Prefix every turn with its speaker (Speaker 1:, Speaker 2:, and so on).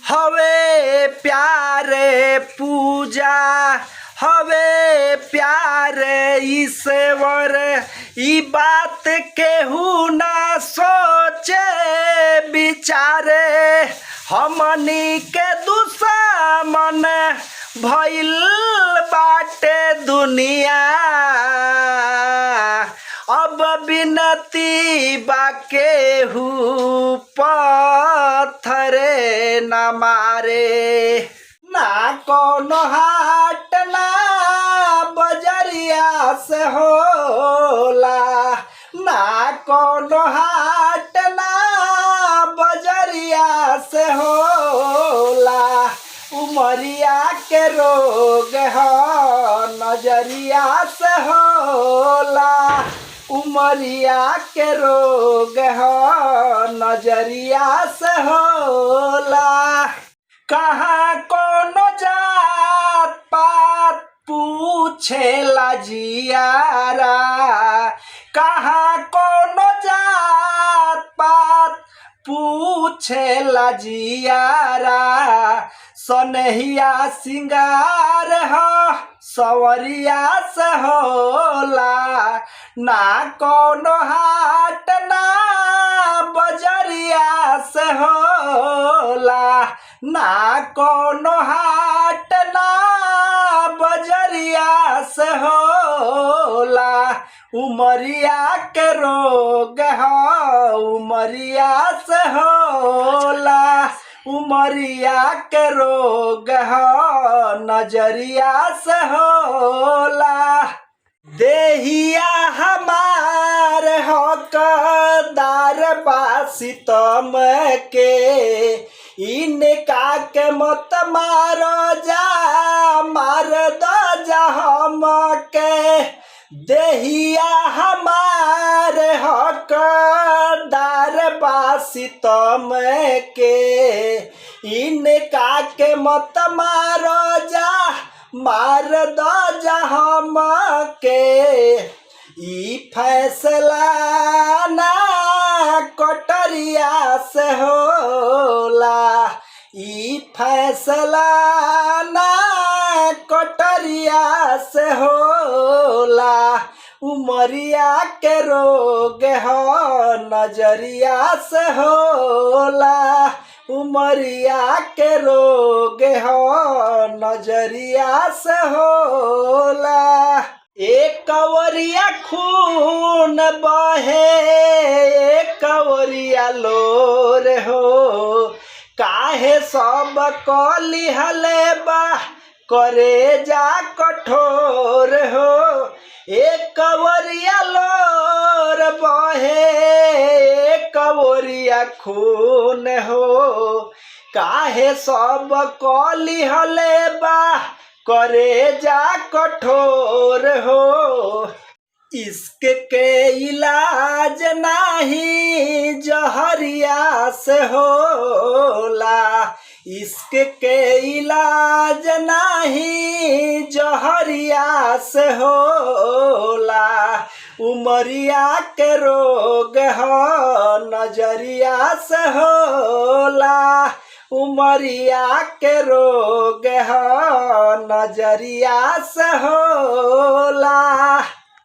Speaker 1: हवे प्यारे पूजा हवे प्यारे ईश्वर ई बात केहू ना सोचे बिचारे हमनी के दुश्मन भइल बाटे दुनिया अब बिनती बा केहू पत्थरे न मारे ना कोनो हाट ना बजरिया से होला ना कोनो हाट ना बजरिया से होला उमरिया के रोग हो नजरिया से होला उमरिया के रोग हो नजरिया से होला कहाँ कोनो जात पात पूछेला जियारा कहाँ कोनो जात पात पूछेला जियारा सनहिया सिंगार हो सवरिया से होला ना कोनो हाट ना बजरिया से होला ना कोनो हाट ना बजरिया से होला उमरिया के रोग हो उमरिया से होला उमरिया के रोग हो नजरिया से होला देहिया हमार हकदार बासी तम के इनका के मत मारो जा मार दो जा हम के देहिया हमार हकदार बासी तम के इनका के मत मारो जा मार दो जा हम के ई फैसला ना कटरिया से होला ई फैसला ना कटरिया से होला उमरिया के रोग हो नजरिया से होला उमरिया के रोग हो नजरिया से होला एक कवरिया खून बहे एक कवरिया लोर हो काहे सब कली हले बा करे जा कठोर हो एक कवरिया लोर बहे एक कवरिया खून हो काहे सब कली हले बा करे जा कठोर हो इश्क के इलाज नाही जहरिया से होला इश्क के इलाज नाही जहरिया से होला उमरिया के रोग हो नजरिया से होला उमरिया के रोग हो नजरिया से होला।